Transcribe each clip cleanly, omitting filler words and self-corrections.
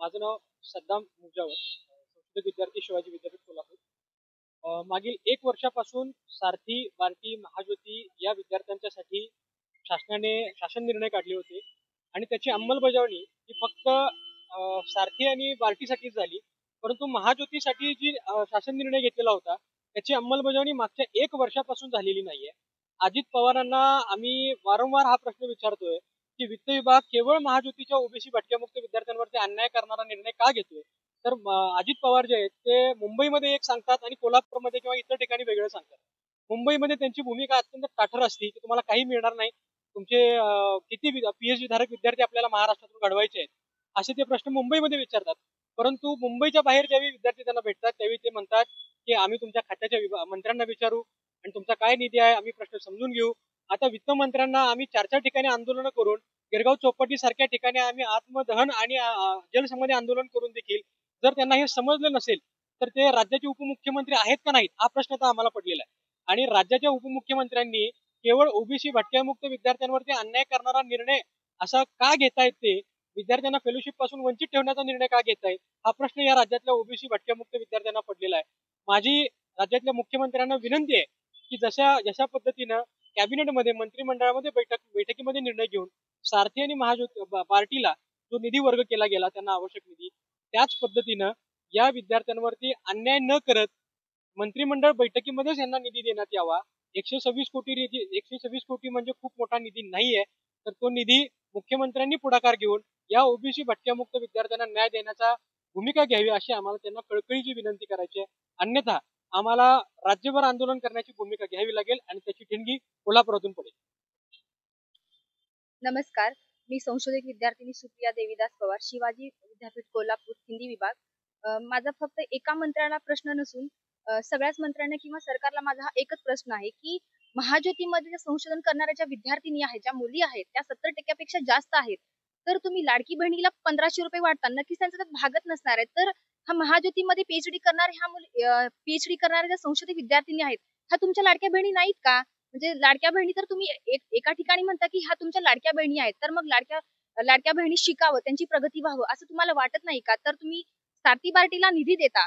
माझं नाव सद्दाम मुजावर, संस्कृत विद्यार्थी शिवाजी विद्यापीठ कोल्हापूर. मागील 1 वर्षापासून सारथी, बार्टी, महाज्योती या विद्यार्थ्यांच्यासाठी शासन निर्णय काढले होते आणि त्याची अंमलबजावणी ही फक्त सारथी आणि बार्टीसाठीच झाली. परंतु महाज्योतीसाठी जी शासन निर्णय घेतलेला होता त्याची अंमलबजावणी मागच्या 1 वर्षापासून झालेली नाहीये. अजित पवारांना आम्ही वारंवार हा प्रश्न विचारतोय की वित्त विभाग केवळ महाज्योतीच्या ओबीसी भटक्यामुक्त विद्यार्थ्यांवरती अन्याय करणारा निर्णय का घेतोय. तर अजित पवार जे आहेत ते मुंबईमध्ये एक सांगतात आणि कोल्हापूरमध्ये किंवा इतर ठिकाणी वेगळं सांगतात. मुंबईमध्ये त्यांची भूमिका अत्यंत ताठर असते की तुम्हाला काही मिळणार नाही, तुमचे किती पीएचडी धारक विद्यार्थी आपल्याला महाराष्ट्रातून घडवायचे आहेत असे ते प्रश्न मुंबईमध्ये विचारतात. परंतु मुंबईच्या बाहेर ज्यावेळी विद्यार्थी त्यांना भेटतात त्यावेळी ते म्हणतात की आम्ही तुमच्या खात्याच्या मंत्र्यांना विचारू आणि तुमचा काय निधी आहे आम्ही प्रश्न समजून घेऊ. आता वित्त मंत्र्यांना आम्ही 4 ठिकाणी आंदोलन करून गिरगाव चौपाटी सारख्या ठिकाणी आम्ही आत्मदहन आणि जलसमाधी आंदोलन करून देखील जर त्यांना हे समजलं नसेल तर ते राज्याचे उपमुख्यमंत्री आहेत का नाहीत हा प्रश्न तर आम्हाला पडलेला आहे. आणि राज्याच्या उपमुख्यमंत्र्यांनी केवळ ओबीसी भटक्यामुक्त विद्यार्थ्यांवरती अन्याय करणारा निर्णय असा का घेतायत, ते विद्यार्थ्यांना फेलोशिप पासून वंचित ठेवण्याचा निर्णय का घेतायत हा प्रश्न या राज्यातल्या ओबीसी भटक्यामुक्त विद्यार्थ्यांना पडलेला आहे. माझी राज्यातल्या मुख्यमंत्र्यांना विनंती आहे की जशा पद्धतीनं कॅबिनेटमध्ये मंत्रिमंडळामध्ये बैठकीमध्ये निर्णय घेऊन सारथी आणि महाज्योती पार्टीला जो निधी वर्ग केला गेला त्यांना आवश्यक निधी, त्याच पद्धतीनं या विद्यार्थ्यांवरती अन्याय न करत मंत्रिमंडळ बैठकीमध्येच यांना निधी देण्यात यावा. 126 कोटी म्हणजे खूप मोठा निधी नाहीये, तर तो निधी मुख्यमंत्र्यांनी पुढाकार घेऊन या ओबीसी भटक्यामुक्त विद्यार्थ्यांना न्याय देण्याचा भूमिका घ्यावी अशी आम्हाला त्यांना कळकळीची विनंती करायची आहे. अन्यथा आम्हाला राज्यभर आंदोलन करण्याची भूमिका घ्यावी लागेल आणि त्याची ठिणगी कोल्हापुरातून पडेल. नमस्कार, मी संशोधक विद्यार्थिनी सुप्रिया देवीदास पवार, शिवाजी विद्यापीठ कोल्हापूर, हिंदी विभाग. माझा फक्त एका मंत्र्याला प्रश्न नसून सगळ्याच मंत्र्यांना किंवा सरकारला माझा हा एकच प्रश्न आहे की महाज्योतीमध्ये जे संशोधन करणाऱ्या ज्या विद्यार्थिनी आहेत, ज्या मुली आहेत, त्या 70% जास्त आहेत. तर तुम्ही लाडकी बहिणीला 1500 रुपये वाटता, नक्कीच त्यांचा त्यात भागत नसणार आहे. तर हा महाज्योतीमध्ये पीएचडी करणारे पीएचडी करणाऱ्या ज्या संशोधित विद्यार्थिनी आहेत, ह्या तुमच्या लाडक्या बहिणी नाहीत का? म्हणजे लाडक्या बहिणी तर तुम्ही एका ठिकाणी म्हणता की ह्या तुमच्या लाडक्या बहिणी आहेत, तर मग लाडक्या बहिणी शिकावं, त्यांची प्रगती व्हावं असं तुम्हाला वाटत नाही का? तर तुम्ही सारथी बार्टीला निधी देता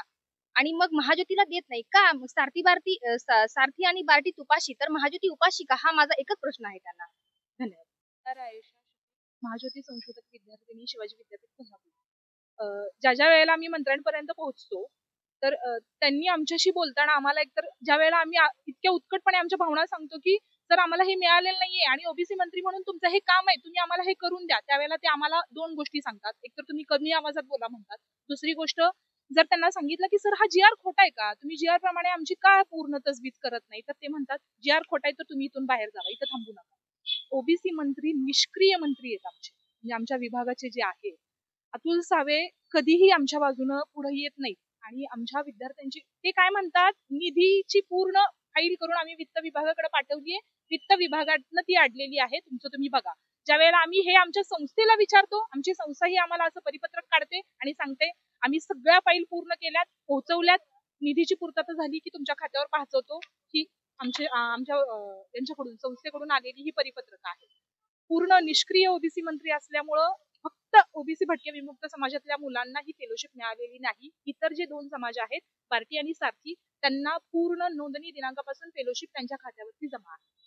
आणि मग महाज्योतीला देत नाही का? मग सारथी आणि बार्टी तुपाशी तर महाज्योती उपाशी का? हा माझा एकच प्रश्न आहे त्यांना. धन्यवाद. तर आयुष्या महाज्योती संशोधक विद्यार्थिनी शिवाजी विद्यापीठ कोल्हापूर. ज्या वेळेला आम्ही मंत्र्यांपर्यंत पोहोचतो तर त्यांनी आमच्याशी बोलताना आम्हाला एकतर ज्या वेळेला आम्ही इतक्या उत्कटपणे आमच्या भावना सांगतो की जर आम्हाला हे मिळालेलं नाहीये आणि ओबीसी मंत्री म्हणून तुमचं हे काम आहे, तुम्ही आम्हाला हे करून द्या, त्यावेळेला ते आम्हाला 2 गोष्टी सांगतात. एकतर तुम्ही कमी आवाजात बोला म्हणतात. दुसरी गोष्ट, जर त्यांना सांगितलं की सर हा जीआर खोटा आहे का, तुम्ही जीआर प्रमाणे आमची का पूर्ण तजवीज करत नाही, तर ते म्हणतात जीआर खोटा आहे तर तुम्ही इथून बाहेर जावा, इथं थांबू नका. ओबीसी मंत्री निष्क्रिय मंत्री आहेत आमचे, म्हणजे आमच्या विभागाचे जे आहे. अतुल सावे कधीही आमच्या बाजूनं पुढे येत नाहीत आणि आमच्या विद्यार्थ्यांची ते काय म्हणतात, निधीची पूर्ण फाईल करून आम्ही वित्त विभागाकडे पाठवलीये, वित्त विभागातनं ती अडलेली आहे, तुमचं तुम्ही बघा. ज्या वेळेला आम्ही हे आमच्या संस्थेला विचारतो, आमची संस्था ही आम्हाला असं परिपत्रक काढते आणि सांगते आम्ही सगळ्या फाईल पूर्ण केल्यात, पोहोचवल्यात, निधीची पूर्तता झाली की तुमच्या खात्यावर पोहोचवतो, ही त्यांच्याकडून संस्थेकडून आलेली ही परिपत्रक आहे. पूर्ण निष्क्रिय ओबीसी मंत्री असल्यामुळं फक्त ओबीसी भटके विमुक्त समाजातल्या मुलांना ही फेलोशिप मिळालेली नाही. इतर जे 2 समाज आहेत, बार्टी आणि सारथी, त्यांना पूर्ण नोंदणी दिनांकापासून फेलोशिप त्यांच्या खात्यावरती जमा आहे.